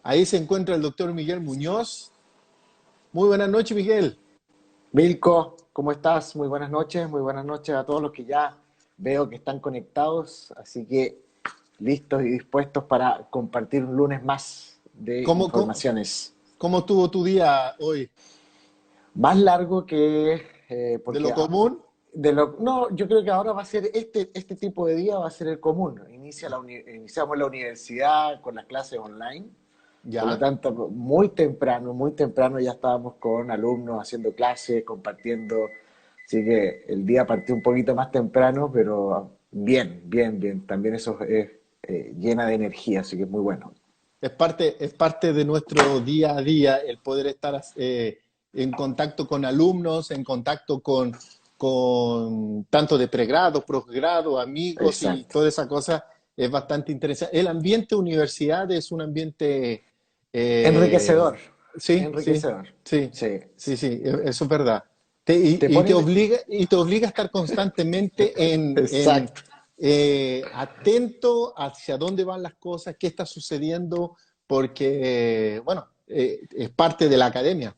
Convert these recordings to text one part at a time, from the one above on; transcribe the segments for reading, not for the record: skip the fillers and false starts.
Ahí se encuentra el doctor Miguel Muñoz. Muy buenas noches, Miguel. Milko, ¿cómo estás? Muy buenas noches a todos los que ya veo que están conectados, así que listos y dispuestos para compartir un lunes más de ¿Cómo, cómo, informaciones. cómo estuvo tu día hoy? Más largo que, ¿De lo común? no, yo creo que ahora va a ser este tipo de día va a ser el común. Iniciamos la universidad con las clases online. Por lo Ya. tanto, muy temprano ya estábamos con alumnos haciendo clases, compartiendo. Así que el día partió un poquito más temprano, pero bien, bien, bien. También eso es llena de energía, así que es muy bueno. Es parte de nuestro día a día el poder estar en contacto con alumnos, en contacto con tanto de pregrado, posgrado, amigos y Exacto. toda esa cosa es bastante interesante. El ambiente universidad es un ambiente, eh, Enriquecedor, sí, sí, enriquecedor. sí, Sí. sí, sí, eso es verdad. Y, Te y te ponen... obliga, y te obliga a estar constantemente Exacto. atento hacia dónde van las cosas, qué está sucediendo, porque, bueno, es parte de la academia.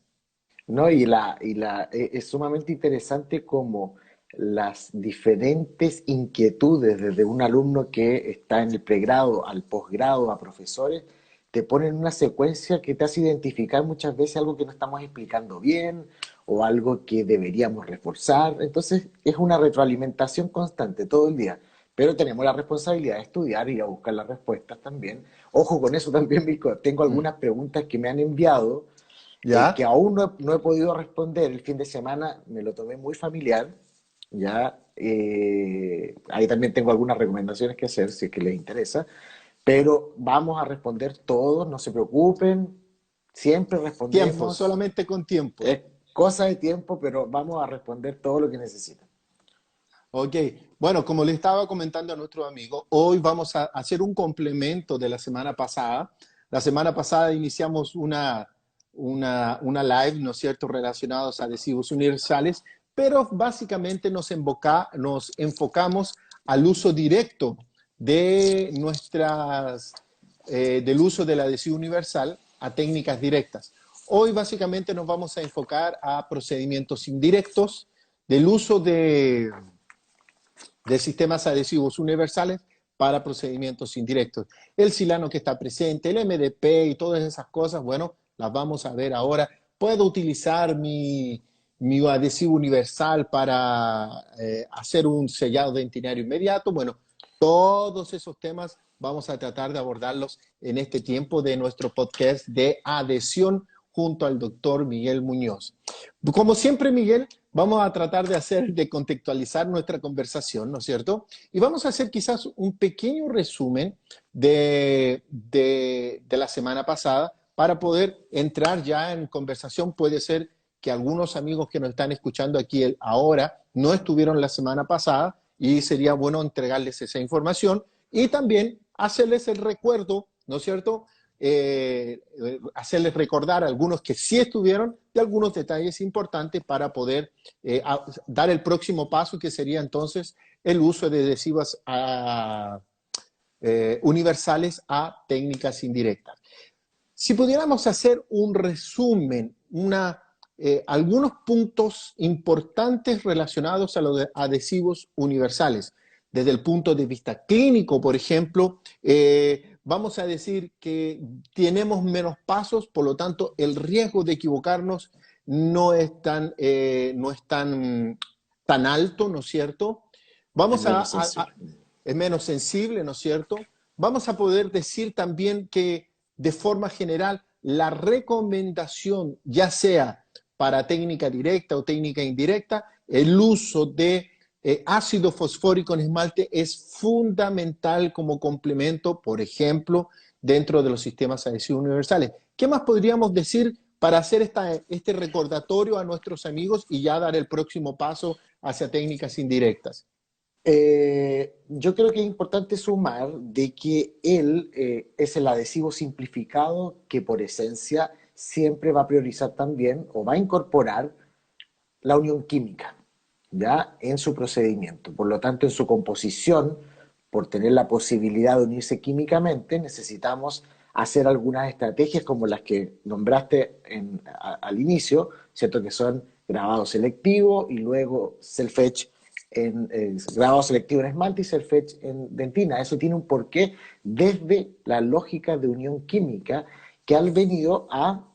¿No? Es sumamente interesante cómo las diferentes inquietudes desde un alumno que está en el pregrado al posgrado a profesores te ponen una secuencia que te hace identificar muchas veces algo que no estamos explicando bien o algo que deberíamos reforzar. Entonces es una retroalimentación constante todo el día. Pero tenemos la responsabilidad de estudiar y a buscar las respuestas también. Ojo con eso también, Mico. Tengo Mm. algunas preguntas que me han enviado que ¿Ya? aún no he podido responder. El fin de semana me lo tomé muy familiar, ya. Ahí también tengo algunas recomendaciones que hacer, si es que les interesa, pero vamos a responder todos, no se preocupen, siempre Tiempo, respondemos, solamente con tiempo. es cosa de tiempo, pero vamos a responder todo lo que necesitan. Ok, bueno, como le estaba comentando a nuestro amigo, hoy vamos a hacer un complemento de la semana pasada. La semana pasada iniciamos una live, ¿no es cierto?, relacionados a adhesivos universales, pero básicamente nos enfocamos al uso directo del uso del adhesivo universal a técnicas directas. Hoy básicamente nos vamos a enfocar a procedimientos indirectos del uso de sistemas adhesivos universales para procedimientos indirectos. El silano que está presente, el MDP y todas esas cosas, bueno, las vamos a ver ahora. Puedo utilizar mi adhesivo universal para hacer un sellado dentinario inmediato. Bueno, todos esos temas vamos a tratar de abordarlos en este tiempo de nuestro podcast de adhesión junto al doctor Miguel Muñoz. Como siempre, Miguel, vamos a tratar de contextualizar nuestra conversación, ¿no es cierto? Y vamos a hacer quizás un pequeño resumen de la semana pasada para poder entrar ya en conversación. Puede ser que algunos amigos que nos están escuchando aquí ahora no estuvieron la semana pasada y sería bueno entregarles esa información y también hacerles el recuerdo, ¿no es cierto? Hacerles recordar a algunos que sí estuvieron de algunos detalles importantes para poder dar el próximo paso, que sería entonces el uso de adhesivos universales a técnicas indirectas. Si pudiéramos hacer un resumen, algunos puntos importantes relacionados a los adhesivos universales, desde el punto de vista clínico, por ejemplo, vamos a decir que tenemos menos pasos, por lo tanto, el riesgo de equivocarnos no es tan alto, ¿no es cierto? Es Vamos menos sensible. es menos sensible, ¿no es cierto? Vamos a poder decir también que de forma general la recomendación, ya sea para técnica directa o técnica indirecta, el uso de ácido fosfórico en esmalte es fundamental como complemento, por ejemplo, dentro de los sistemas adhesivos universales. ¿Qué más podríamos decir para hacer este recordatorio a nuestros amigos y ya dar el próximo paso hacia técnicas indirectas? Yo creo que es importante sumar de que él es el adhesivo simplificado que por esencia siempre va a priorizar también o va a incorporar la unión química, ¿ya? En su procedimiento. Por lo tanto, en su composición, por tener la posibilidad de unirse químicamente, necesitamos hacer algunas estrategias como las que nombraste al inicio, ¿cierto? Que son grabado selectivo y luego self-etch en grabado selectivo en esmalte y self-etch en dentina. Eso tiene un porqué desde la lógica de unión química que han venido a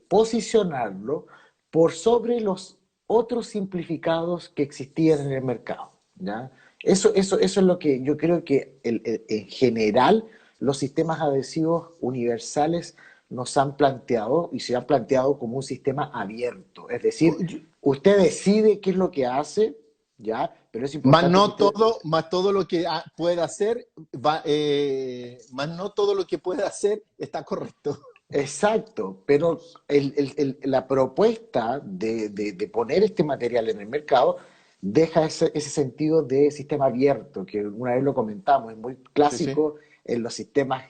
posicionarlo por sobre los otros simplificados que existían en el mercado. ¿Ya? Eso es lo que yo creo que en general los sistemas adhesivos universales nos han planteado y se han planteado como un sistema abierto. Es decir, usted decide qué es lo que hace, ¿ya? Pero es Más importante que no usted... todo, más todo lo que pueda hacer, más no todo lo que pueda hacer está correcto. Exacto, pero la propuesta de poner este material en el mercado deja ese sentido de sistema abierto, que una vez lo comentamos, es muy Sí, sí. clásico en los sistemas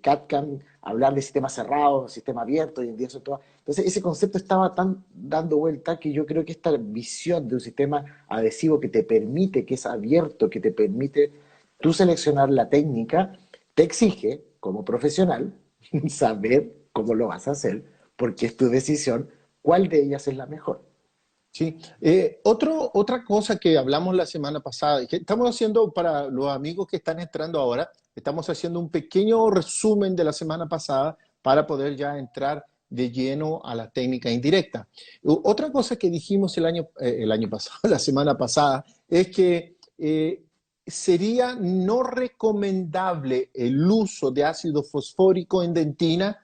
CAD/CAM hablar de sistema cerrado, sistema abierto, y en día eso todo. Entonces, ese concepto estaba tan dando vuelta que yo creo que esta visión de un sistema adhesivo que te permite, que es abierto, que te permite tú seleccionar la técnica, te exige, como profesional, saber cómo lo vas a hacer, porque es tu decisión, cuál de ellas es la mejor. Sí. Otra cosa que hablamos la semana pasada, y que estamos haciendo para los amigos que están entrando ahora, estamos haciendo un pequeño resumen de la semana pasada para poder ya entrar de lleno a la técnica indirecta. Otra cosa que dijimos el año pasado, la semana pasada, es que sería no recomendable el uso de ácido fosfórico en dentina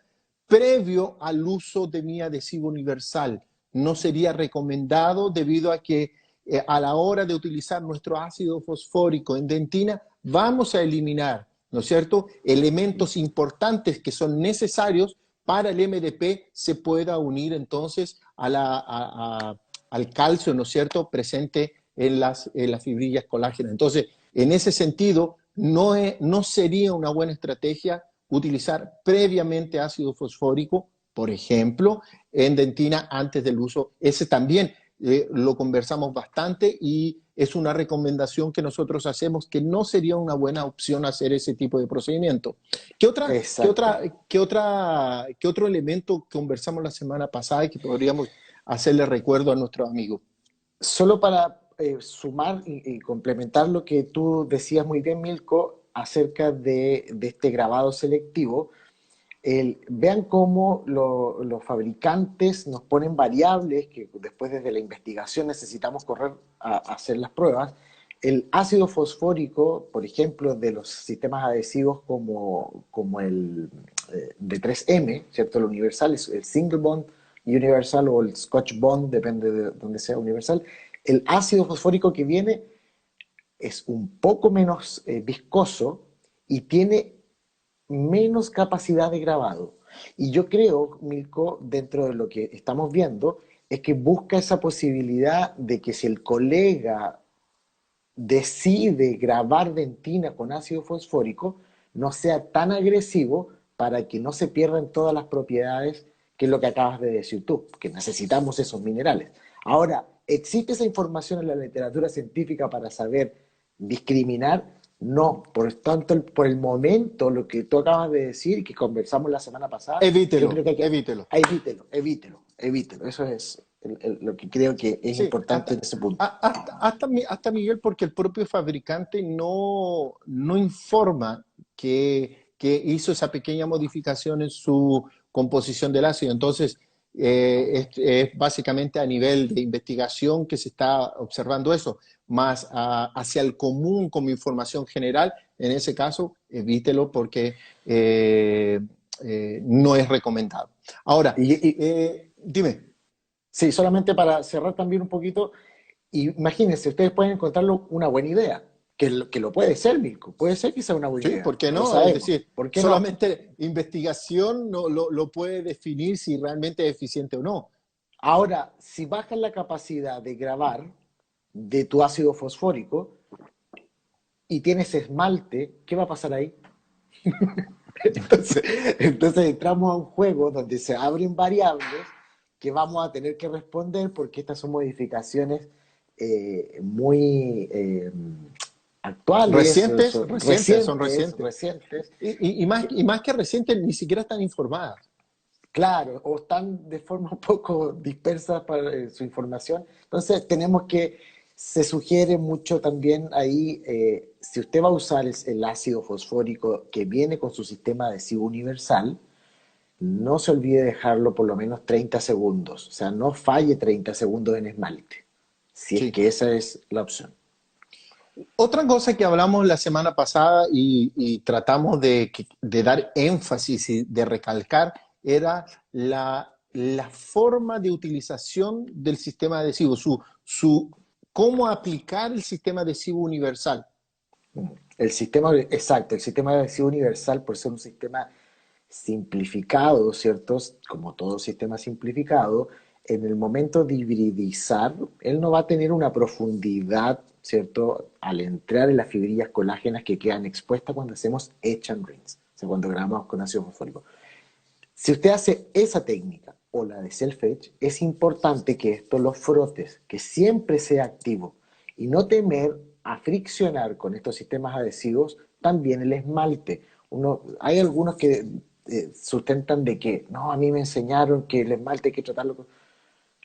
previo al uso de mi adhesivo universal. No sería recomendado debido a que a la hora de utilizar nuestro ácido fosfórico en dentina vamos a eliminar, ¿no es cierto?, elementos importantes que son necesarios para el MDP se pueda unir entonces al calcio, ¿no es cierto?, presente en las fibrillas colágenas. Entonces, en ese sentido, no sería una buena estrategia utilizar previamente ácido fosfórico, por ejemplo, en dentina antes del uso. Ese también lo conversamos bastante y es una recomendación que nosotros hacemos que no sería una buena opción hacer ese tipo de procedimiento. Exacto. ¿Qué otro elemento conversamos la semana pasada y que podríamos hacerle recuerdo a nuestros amigos? Solo para sumar y complementar lo que tú decías muy bien, Milko, acerca de este grabado selectivo, vean cómo los fabricantes nos ponen variables que después desde la investigación necesitamos correr a hacer las pruebas. El ácido fosfórico, por ejemplo, de los sistemas adhesivos como el de 3M, ¿cierto? El universal, el single bond universal o el Scotch bond, depende de donde sea universal. El ácido fosfórico que viene es un poco menos viscoso y tiene menos capacidad de grabado. Y yo creo, Milko, dentro de lo que estamos viendo, es que busca esa posibilidad de que si el colega decide grabar dentina con ácido fosfórico, no sea tan agresivo para que no se pierdan todas las propiedades que es lo que acabas de decir tú, que necesitamos esos minerales. Ahora, ¿existe esa información en la literatura científica para saber discriminar? No, por tanto, por el momento, lo que tú acabas de decir y que conversamos la semana pasada, yo Evítelo, creo que hay que, evítelo. evítelo. Eso es lo que creo que es Sí, importante en ese punto. hasta Miguel, porque el propio fabricante no informa que hizo esa pequeña modificación en su composición del ácido. Entonces, es básicamente a nivel de investigación que se está observando eso, más hacia el común como información general, en ese caso, evítelo porque no es recomendado. Ahora, Y, y, dime. Sí, solamente para cerrar también un poquito, imagínense, ustedes pueden encontrarlo una buena idea, que lo puede ser, Mirko, puede ser que sea una buena Sí, idea, ¿por qué no lo no? Es sabemos, decir, ¿por qué no? solamente investigación no lo puede definir si realmente es eficiente o no. Ahora, si bajas la capacidad de grabar de tu ácido fosfórico y tienes esmalte, ¿qué va a pasar ahí? Entonces, entonces entramos a un juego donde se abren variables que vamos a tener que responder porque estas son modificaciones muy actuales, Recientes, son recientes, son recientes, recientes. recientes, Y más que recientes, ni siquiera están informadas. claro, o están de forma un poco dispersas para su información. Entonces, tenemos que, se sugiere mucho también ahí, si usted va a usar el ácido fosfórico que viene con su sistema adhesivo universal, no se olvide dejarlo por lo menos 30 segundos. O sea, no falle 30 segundos en esmalte, si es Sí. que esa es la opción. Otra cosa que hablamos la semana pasada y tratamos de dar énfasis y de recalcar era la forma de utilización del sistema adhesivo, cómo aplicar el sistema adhesivo universal. El sistema, exacto, el sistema adhesivo universal, por ser un sistema simplificado, ¿cierto? Como todo sistema simplificado, en el momento de hibridizar, él no va a tener una profundidad, ¿cierto? Al entrar en las fibrillas colágenas que quedan expuestas cuando hacemos etch and rinse, o sea, cuando grabamos con ácido fosfórico. Si usted hace esa técnica o la de self-etch, es importante que esto lo frotes, que siempre sea activo y no temer a friccionar con estos sistemas adhesivos también el esmalte. Hay algunos que sustentan de que no, a mí me enseñaron que el esmalte hay que tratarlo con...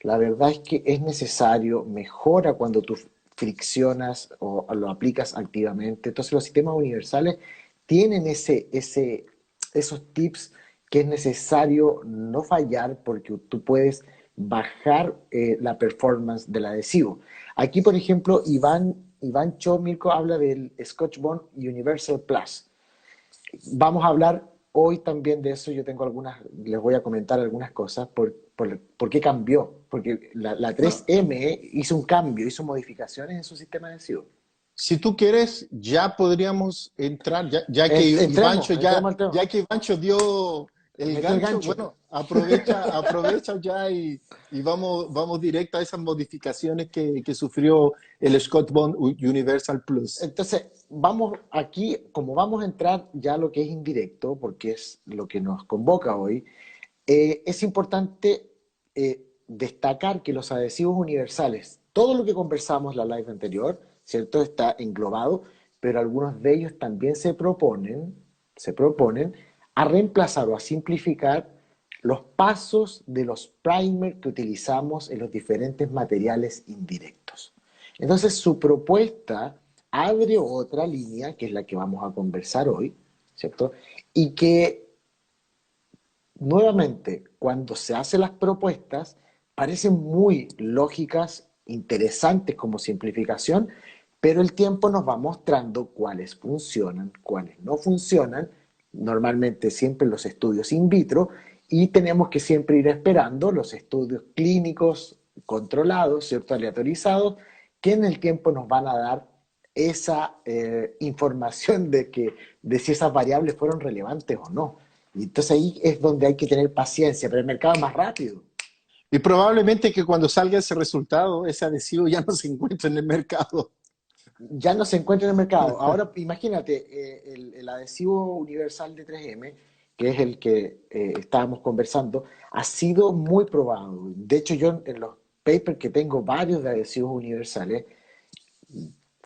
La verdad es que es necesario, mejora cuando tú friccionas o lo aplicas activamente. Entonces los sistemas universales tienen esos tips que es necesario no fallar porque tú puedes bajar la performance del adhesivo. Aquí, por ejemplo, Iván Chomilko habla del Scotch Bond Universal Plus. Vamos a hablar hoy también de eso. Yo tengo algunas, les voy a comentar algunas cosas. ¿Por qué cambió? Porque la Bueno, 3M hizo un cambio, hizo modificaciones en su sistema adhesivo. si tú quieres, ya podríamos entrar, ya que Entremos al tema. ya que Ivancho dio el Metió el gancho, gancho. bueno, aprovecha ya y vamos directo a esas modificaciones que sufrió el Scott Bond Universal Plus. Entonces, vamos aquí, como vamos a entrar ya a lo que es indirecto, porque es lo que nos convoca hoy, es importante destacar que los adhesivos universales, todo lo que conversamos en la live anterior, ¿cierto? Está englobado, pero algunos de ellos también se proponen a reemplazar o a simplificar los pasos de los primers que utilizamos en los diferentes materiales indirectos. Entonces, su propuesta abre otra línea, que es la que vamos a conversar hoy, ¿cierto? Y que nuevamente, cuando se hacen las propuestas, parecen muy lógicas, interesantes como simplificación, pero el tiempo nos va mostrando cuáles funcionan, cuáles no funcionan, normalmente siempre los estudios in vitro, y tenemos que siempre ir esperando los estudios clínicos controlados, ¿cierto? Aleatorizados, que en el tiempo nos van a dar esa información de si esas variables fueron relevantes o no. Y entonces ahí es donde hay que tener paciencia, pero el mercado es más rápido. Y probablemente que cuando salga ese resultado, ese adhesivo ya no se encuentre en el mercado. Ya no se encuentra en el mercado. Ahora imagínate, el adhesivo universal de 3M, que es el que estábamos conversando, ha sido muy probado. De hecho, yo en los papers que tengo varios de adhesivos universales,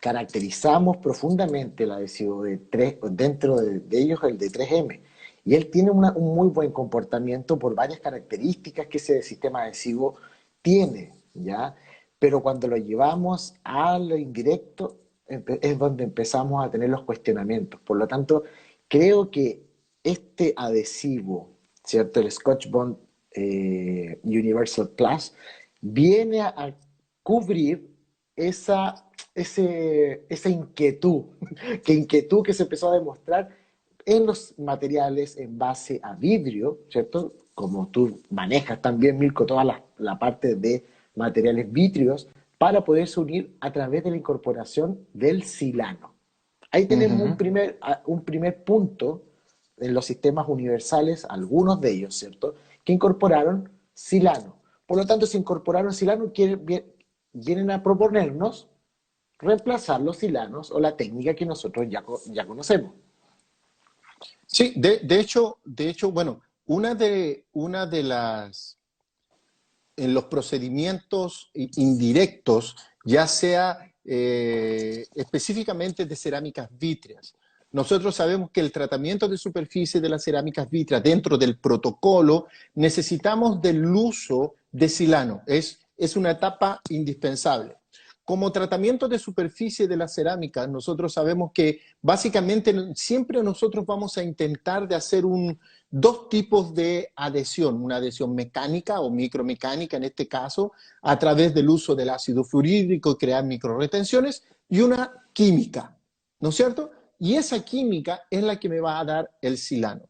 caracterizamos profundamente el adhesivo de 3, dentro de ellos el de 3M. Y él tiene un muy buen comportamiento por varias características que ese sistema adhesivo tiene, ¿ya? Pero cuando lo llevamos a lo indirecto, es donde empezamos a tener los cuestionamientos. Por lo tanto, creo que este adhesivo, ¿cierto? El Scotch Bond Universal Plus, viene a cubrir esa inquietud, inquietud que se empezó a demostrar en los materiales en base a vidrio, ¿cierto? Como tú manejas también, Milko, toda la parte de materiales vítrios para poderse unir a través de la incorporación del silano. Ahí tenemos Ujú. un primer punto en los sistemas universales, algunos de ellos, ¿cierto? Que incorporaron silano. Por lo tanto, si incorporaron silano, vienen a proponernos reemplazar los silanos o la técnica que nosotros ya conocemos. Sí, de hecho, bueno, una de las en los procedimientos indirectos, ya sea específicamente de cerámicas vítreas. Nosotros sabemos que el tratamiento de superficie de las cerámicas vítreas dentro del protocolo necesitamos del uso de silano. Es una etapa indispensable. Como tratamiento de superficie de la cerámica, nosotros sabemos que básicamente siempre nosotros vamos a intentar de hacer dos tipos de adhesión, una adhesión mecánica o micromecánica en este caso, a través del uso del ácido fluorhídrico y crear microretenciones, y una química, ¿no es cierto? Y esa química es la que me va a dar el silano.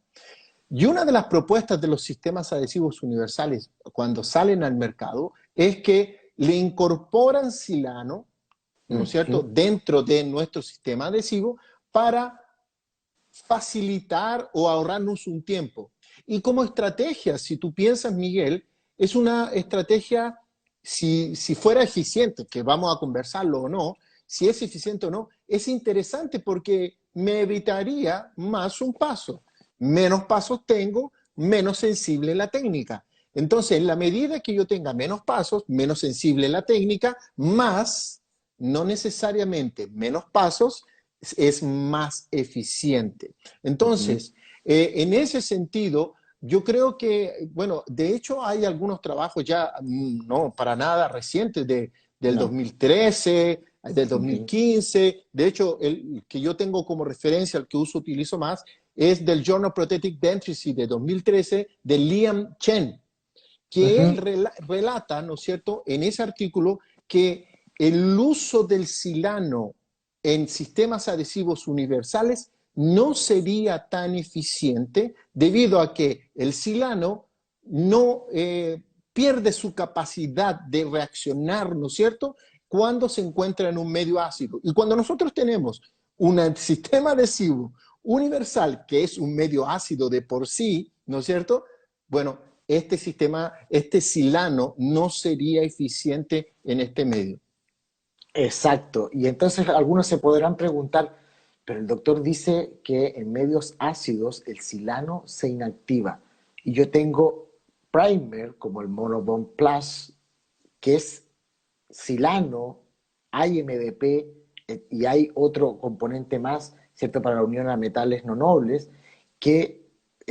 Y una de las propuestas de los sistemas adhesivos universales cuando salen al mercado es que le incorporan silano, ¿no es cierto?, dentro de nuestro sistema adhesivo para facilitar o ahorrarnos un tiempo. Y como estrategia, si tú piensas, Miguel, es una estrategia, si fuera eficiente, que vamos a conversarlo o no, si es eficiente o no, es interesante porque me evitaría más un paso. Menos pasos tengo, menos sensible la técnica. Entonces, en la medida que yo tenga menos pasos, menos sensible la técnica, más, no necesariamente menos pasos, es más eficiente. Entonces, en ese sentido, yo creo que, bueno, de hecho hay algunos trabajos ya, no para nada recientes, del No. 2013, del 2015. De hecho, el que yo tengo como referencia, el que utilizo más, es del Journal Prosthetic Dentistry de 2013, de Liam Chen, que él relata, ¿no es cierto?, en ese artículo que el uso del silano en sistemas adhesivos universales no sería tan eficiente debido a que el silano no pierde su capacidad de reaccionar, ¿no es cierto?, cuando se encuentra en un medio ácido. Y cuando nosotros tenemos un sistema adhesivo universal que es un medio ácido de por sí, ¿no es cierto?, bueno, este sistema, este silano no sería eficiente en este medio. Exacto. Y entonces algunos se podrán preguntar, pero el doctor dice que en medios ácidos el silano se inactiva. Y yo tengo primer como el Monobond Plus, que es silano, hay MDP y hay otro componente más, ¿cierto? Para la unión a metales no nobles, que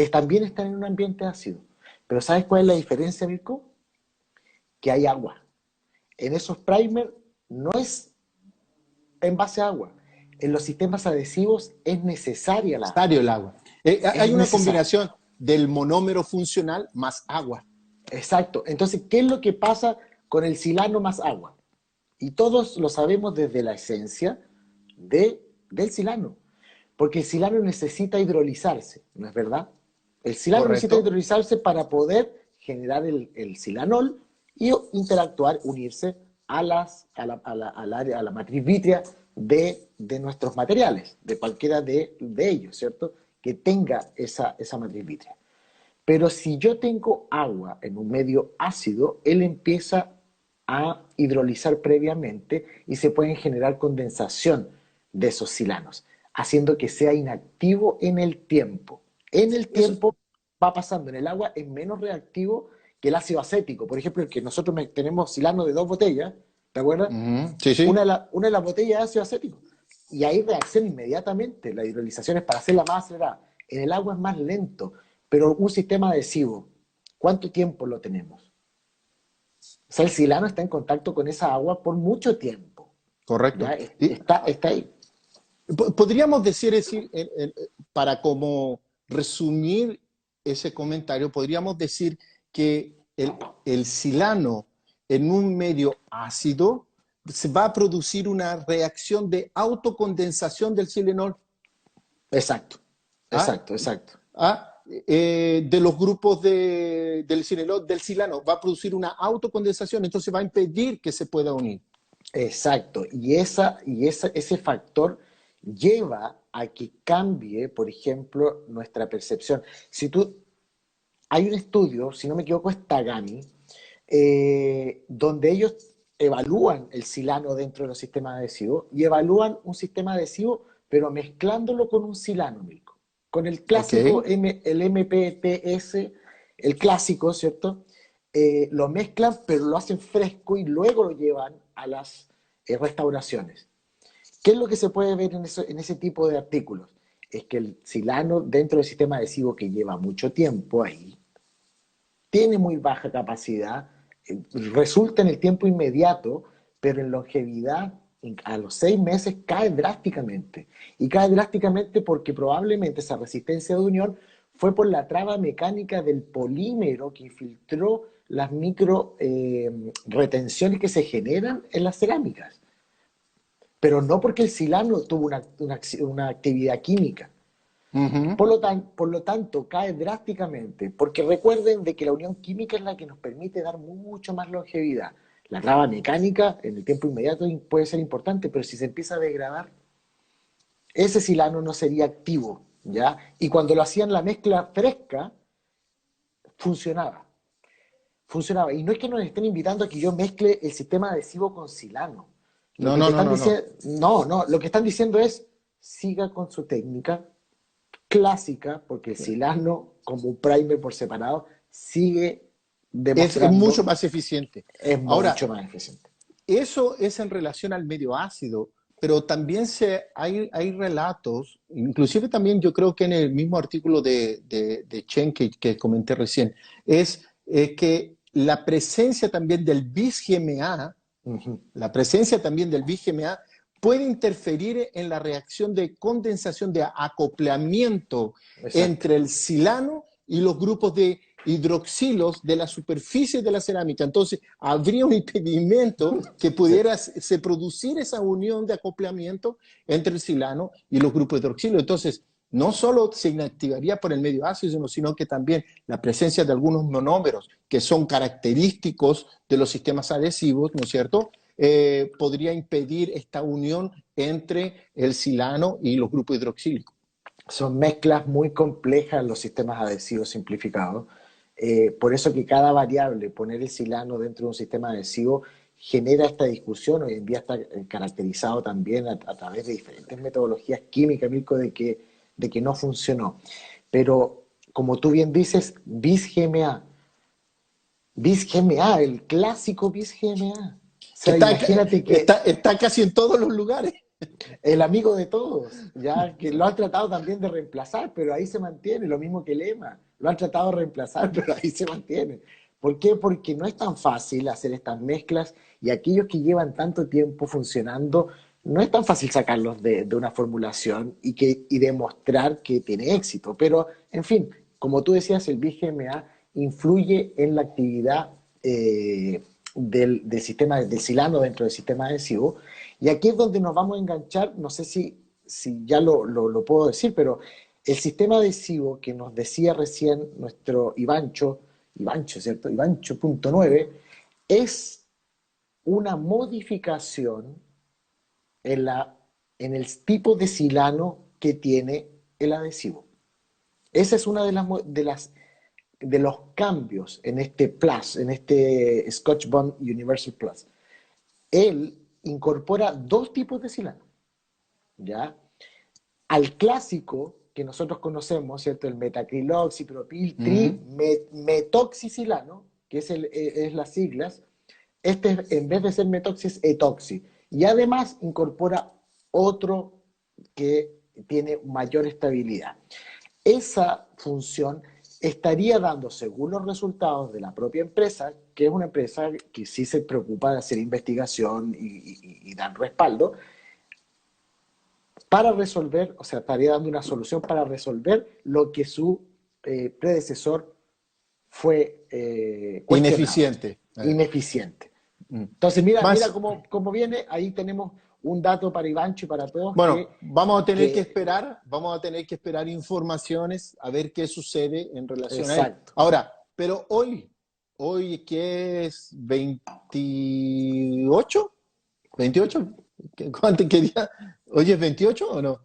también están en un ambiente ácido. Pero ¿sabes cuál es la diferencia, Mirko? Que hay agua. En esos primer no es en base a agua. En los sistemas adhesivos es necesaria el agua. Necesario el agua. Es Hay una necesario. combinación del monómero funcional más agua. Exacto. Entonces, ¿qué es lo que pasa con el silano más agua? Y todos lo sabemos desde la esencia del silano. Porque el silano necesita hidrolizarse, ¿no es verdad? El silano necesita ¿Correcto? hidrolizarse para poder generar el silanol y interactuar, unirse a la matriz vítrea de nuestros materiales, de cualquiera de ellos, ¿cierto? Que tenga esa matriz vítrea. Pero si yo tengo agua en un medio ácido, él empieza a hidrolizar previamente y se pueden generar condensación de esos silanos, haciendo que sea inactivo en el tiempo. En el Eso, tiempo va pasando en el agua, es menos reactivo que el ácido acético. Por ejemplo, el que nosotros tenemos silano de 2 botellas, ¿te acuerdas? sí, sí. Una de las botellas es ácido acético. Y ahí reacciona inmediatamente. La hidrolización es para hacerla más acelerada. En el agua es más lento. Pero un sistema adhesivo, ¿cuánto tiempo lo tenemos? O sea, el silano está en contacto con esa agua por mucho tiempo. Correcto. ¿Ya? Está ahí. Podríamos decir, para como resumir ese comentario, podríamos decir que el silano en un medio ácido se va a producir una reacción de autocondensación del silenol. Exacto, ¿Ah? exacto, exacto. De los grupos del silenol, del silano, va a producir una autocondensación, entonces va a impedir que se pueda unir. Exacto. Ese factor lleva a que cambie, por ejemplo, nuestra percepción. Hay un estudio, si no me equivoco, es Tagami, donde ellos evalúan el silano dentro de los sistemas adhesivos y evalúan un sistema adhesivo, pero mezclándolo con un silano, Milko. Con el Ok, clásico, el MPTS, el clásico, ¿cierto? Lo mezclan, pero lo hacen fresco y luego lo llevan restauraciones. ¿Qué es lo que se puede ver en ese tipo de artículos? Es que el silano dentro del sistema adhesivo que lleva mucho tiempo ahí, tiene muy baja capacidad, resulta en el tiempo inmediato, pero en longevidad a los 6 meses cae drásticamente. Y cae drásticamente porque probablemente esa resistencia de unión fue por la traba mecánica del polímero que infiltró las micro retenciones que se generan en las cerámicas. Pero no porque el silano tuvo una actividad química. Ujú. Por lo tanto, cae drásticamente, porque recuerden de que la unión química es la que nos permite dar mucho más longevidad. La traba mecánica en el tiempo inmediato puede ser importante, pero si se empieza a degradar, ese silano no sería activo, ¿ya? Y cuando lo hacían la mezcla fresca, funcionaba. Funcionaba. Y no es que nos estén invitando a que yo mezcle el sistema adhesivo con silano. Lo No, que no, te no, están no, no. diciendo, no, lo que están diciendo es, siga con su técnica clásica, porque el silano, como un primer por separado, sigue Es mucho demostrando más eficiente. es Ahora, mucho más eficiente. eso es en relación al medio ácido, pero también hay relatos, inclusive también yo creo que en el mismo artículo de Chen que comenté recién, es que la presencia también del bis-GMA, Ujú. la presencia también del bis-GMA puede interferir en la reacción de condensación, de acoplamiento Exacto. entre el silano y los grupos de hidroxilos de la superficie de la cerámica. Entonces, habría un impedimento que Sí. pudiera se producir esa unión de acoplamiento entre el silano y los grupos de hidroxilo. Entonces, no solo se inactivaría por el medio ácido, sino que también la presencia de algunos monómeros que son característicos de los sistemas adhesivos, ¿no es cierto? Podría impedir esta unión entre el silano y los grupos hidroxílicos. Son mezclas muy complejas los sistemas adhesivos simplificados. Por eso que cada variable, poner el silano dentro de un sistema adhesivo, genera esta discusión. Hoy en día está caracterizado también a través de diferentes metodologías químicas, Mirko, de que no funcionó. Pero, como tú bien dices, BIS-GMA, BIS-GMA, el clásico BIS-GMA. O sea, Está, imagínate que está casi en todos los lugares. el amigo de todos, ya que lo han tratado también de reemplazar, pero ahí se mantiene, lo mismo que el EMA, lo han tratado de reemplazar, pero ahí se mantiene. ¿Por qué? Porque no es tan fácil hacer estas mezclas y aquellos que llevan tanto tiempo funcionando, no es tan fácil sacarlos de una formulación y demostrar que tiene éxito. Pero, en fin, como tú decías, el BGMA influye en la actividad del sistema, del silano dentro del sistema adhesivo. Y aquí es donde nos vamos a enganchar, no sé si ya lo puedo decir, pero el sistema adhesivo que nos decía recién nuestro Ivancho, ¿cierto? Ivancho.9, es una modificación en, en el tipo de silano que tiene el adhesivo. Esa es una de los cambios en este Plus, en este Scotch Bond Universal Plus. Él incorpora dos tipos de silano, ¿ya? Al clásico que nosotros conocemos, ¿cierto? El metacriloxipropil Uh metoxicilano, que es las siglas, este en vez de ser metoxi es etoxi. Y además incorpora otro que tiene mayor estabilidad. Esa función estaría dando, según los resultados de la propia empresa, que es una empresa que sí se preocupa de hacer investigación y dar respaldo, para resolver, o sea, estaría dando una solución para resolver lo que su predecesor fue cuestionado, Ineficiente. ineficiente. Mm. Entonces, mira Más, cómo viene, ahí tenemos un dato para Ivancho y para todos bueno, que vamos a tener que esperar informaciones a ver qué sucede en relación a él. exacto. Ahora, pero hoy que es 28, 28, ¿qué día? ¿Hoy es 28 o no? ¿La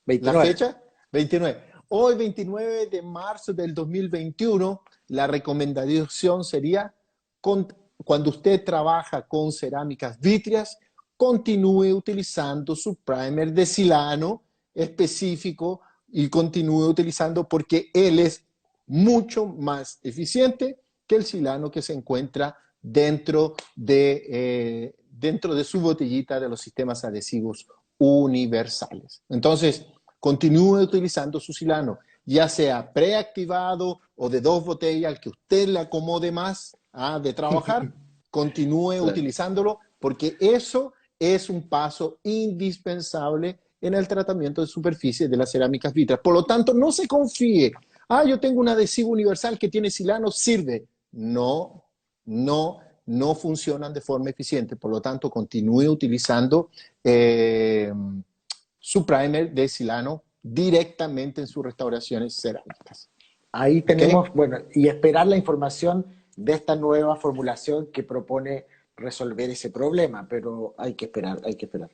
29. fecha? 29. Hoy, 29 de marzo del 2021, la recomendación sería, cuando usted trabaja con cerámicas vítreas, continúe utilizando su primer de silano específico y continúe utilizando porque él es mucho más eficiente que el silano que se encuentra dentro dentro de su botellita de los sistemas adhesivos universales. Entonces, continúe utilizando su silano, ya sea preactivado o de 2 botellas, al que usted le acomode más de trabajar, continúe Claro. utilizándolo, porque eso es un paso indispensable en el tratamiento de superficie de las cerámicas vitreas. Por lo tanto, no se confíe. Yo tengo un adhesivo universal que tiene silano, sirve. No, no funcionan de forma eficiente. Por lo tanto, continúe utilizando su primer de silano directamente en sus restauraciones cerámicas. Ahí ¿Ok? tenemos, bueno, y esperar la información de esta nueva formulación que propone resolver ese problema, pero hay que esperar, hay que esperar.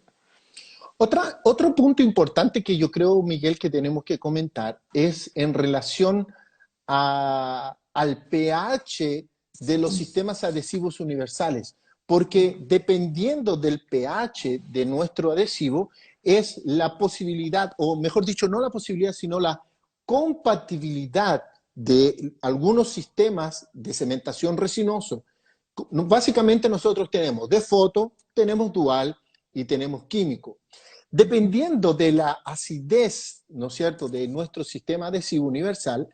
Otro punto importante que yo creo, Miguel, que tenemos que comentar es en relación al pH de los sistemas adhesivos universales, porque dependiendo del pH de nuestro adhesivo es la posibilidad, o mejor dicho, no la posibilidad, sino la compatibilidad de algunos sistemas de cementación resinoso. Básicamente nosotros tenemos de foto, tenemos dual y tenemos químico. Dependiendo de la acidez, ¿no es cierto?, de nuestro sistema adhesivo universal,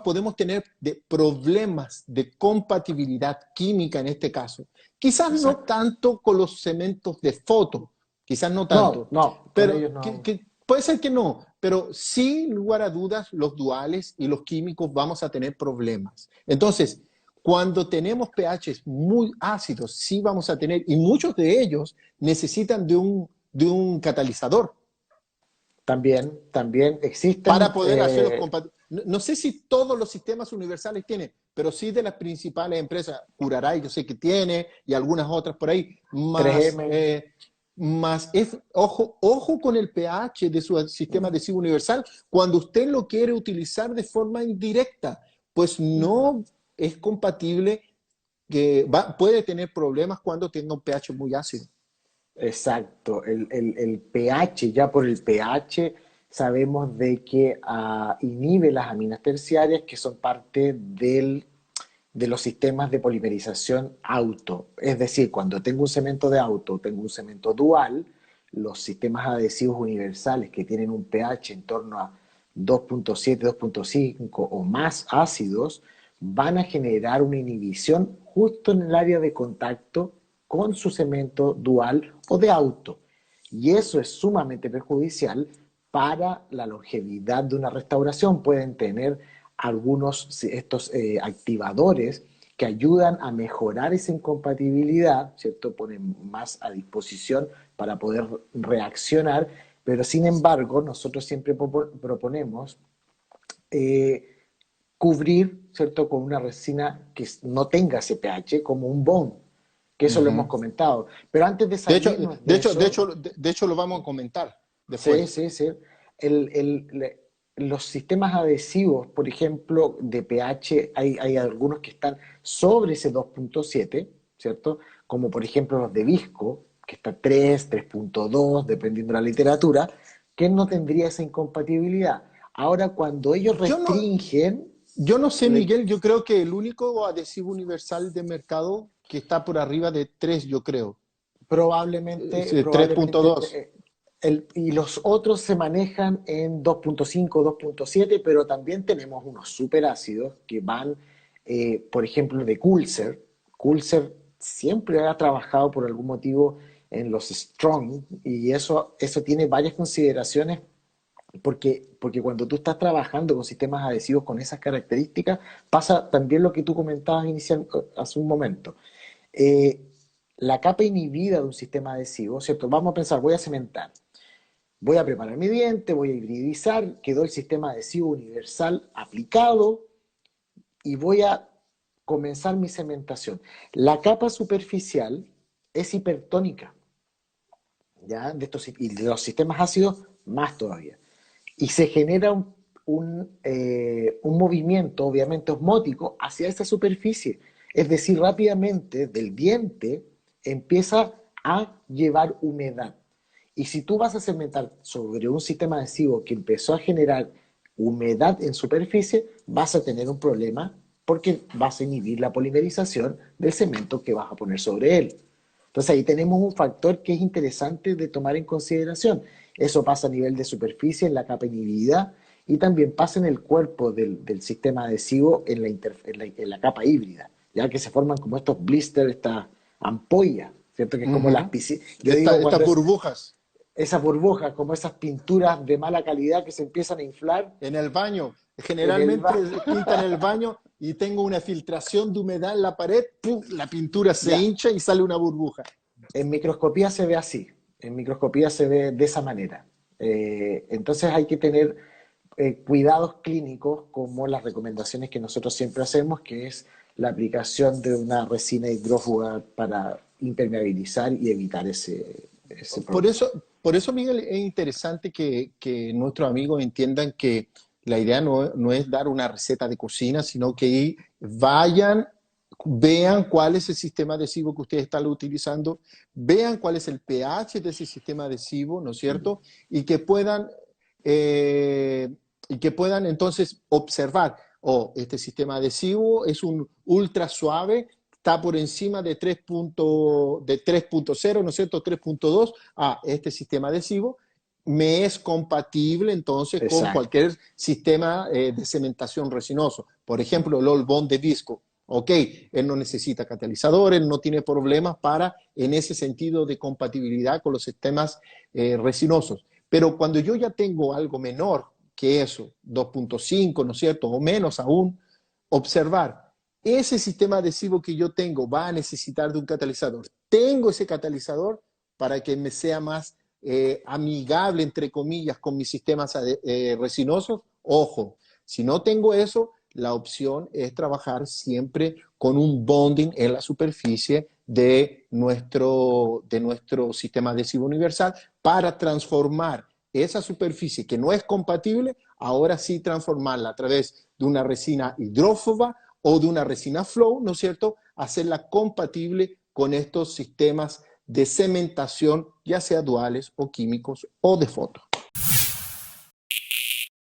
podemos tener problemas de compatibilidad química en este caso. Quizás no Exacto. tanto con los cementos de foto, quizás no No, tanto, no, con pero ellos no. puede ser que no, pero sin lugar a dudas los duales y los químicos vamos a tener problemas. Entonces, cuando tenemos pHs muy ácidos, sí vamos a tener, y muchos de ellos necesitan de un catalizador También para existen, poder hacerlos compatibles. No sé si todos los sistemas universales tienen, pero sí de las principales empresas, Curaray yo sé que tiene, y algunas otras por ahí, más, 3M. ojo con el pH de su sistema adhesivo universal cuando usted lo quiere utilizar de forma indirecta, pues no es compatible, puede tener problemas cuando tenga un pH muy ácido. Exacto, el pH, ya por el pH sabemos de que inhibe las aminas terciarias que son parte de los sistemas de polimerización auto. Es decir, cuando tengo un cemento de auto, tengo un cemento dual, los sistemas adhesivos universales que tienen un pH en torno a 2.7, 2.5 o más ácidos, van a generar una inhibición justo en el área de contacto con su cemento dual o de auto. Y eso es sumamente perjudicial para la longevidad de una restauración. Pueden tener algunos estos activadores que ayudan a mejorar esa incompatibilidad, ¿cierto? Ponen más a disposición para poder reaccionar, pero sin embargo nosotros siempre proponemos eh, cubrir, ¿cierto? Con una resina que no tenga ese pH, como un bond, que eso lo hemos Ujú. comentado. Pero antes de De hecho, salirnos de de hecho, de eso, hecho, de hecho lo vamos a comentar sí, después. sí, sí. Los sistemas adhesivos, por ejemplo, de pH, hay algunos que están sobre ese 2.7, ¿cierto? Como por ejemplo los de Visco, que está 3, 3.2, dependiendo de la literatura, que no tendría esa incompatibilidad. Ahora, cuando ellos Yo no, restringen, yo no sé, le- Miguel, yo creo que el único adhesivo universal de mercado que está por arriba de 3, yo creo, probablemente, es 3.2. y los otros se manejan en 2.5, 2.7, pero también tenemos unos superácidos que van, por ejemplo, de Coulser. Coulser siempre ha trabajado por algún motivo en los Strong y eso tiene varias consideraciones porque cuando tú estás trabajando con sistemas adhesivos con esas características, pasa también lo que tú comentabas hace un momento. Eh, la capa inhibida de un sistema adhesivo, ¿cierto? Vamos a pensar, voy a cementar, voy a preparar mi diente, voy a hibridizar, quedó el sistema adhesivo universal aplicado y voy a comenzar mi cementación. La capa superficial es hipertónica, ¿ya? Y de los sistemas ácidos, más todavía. Y se genera un movimiento, obviamente osmótico, hacia esa superficie. Es decir, rápidamente del diente empieza a llevar humedad. Y si tú vas a cementar sobre un sistema adhesivo que empezó a generar humedad en superficie, vas a tener un problema porque vas a inhibir la polimerización del cemento que vas a poner sobre él. Entonces ahí tenemos un factor que es interesante de tomar en consideración. Eso pasa a nivel de superficie, en la capa inhibida, y también pasa en el cuerpo del sistema adhesivo en la capa híbrida, ya que se forman como estos blisters, estas ampollas, ¿cierto? Que es como las Ujú. piscinas. Yo digo Estas cuando es burbujas esas burbujas, como esas pinturas de mala calidad que se empiezan a inflar en el baño. en el Generalmente pintan el baño y tengo una filtración de humedad en la pared, ¡pum! La pintura se ya, hincha y sale una burbuja. en microscopía se ve así, en microscopía se ve de esa manera. Entonces hay que tener cuidados clínicos como las recomendaciones que nosotros siempre hacemos, que es la aplicación de una resina hidrófuga para impermeabilizar y evitar ese Por problema. eso, por eso, Miguel, es interesante que nuestros amigos entiendan que la idea no es dar una receta de cocina, sino que vayan, vean cuál es el sistema adhesivo que ustedes están utilizando, vean cuál es el pH de ese sistema adhesivo, ¿no es cierto? Y que puedan, eh, y que puedan entonces observar, oh, este sistema adhesivo es un ultra suave, está por encima de 3.0, ¿no es cierto? 3.2, este sistema adhesivo me es compatible entonces con Exacto, cualquier sistema de cementación resinoso. Por ejemplo, el All Bond de Visco. Ok, él no necesita catalizadores, no tiene problemas para, en ese sentido de compatibilidad con los sistemas resinosos. Pero cuando yo ya tengo algo menor que eso, 2.5, ¿no es cierto? O menos aún, observar ese sistema adhesivo que yo tengo va a necesitar de un catalizador. Tengo ese catalizador para que me sea más amigable, entre comillas, con mis sistemas resinosos. Ojo, si no tengo eso, la opción es trabajar siempre con un bonding en la superficie de nuestro sistema adhesivo universal para transformar esa superficie que no es compatible, ahora sí transformarla a través de una resina hidrófoba o de una resina flow, ¿no es cierto? Hacerla compatible con estos sistemas de cementación, ya sea duales o químicos o de foto.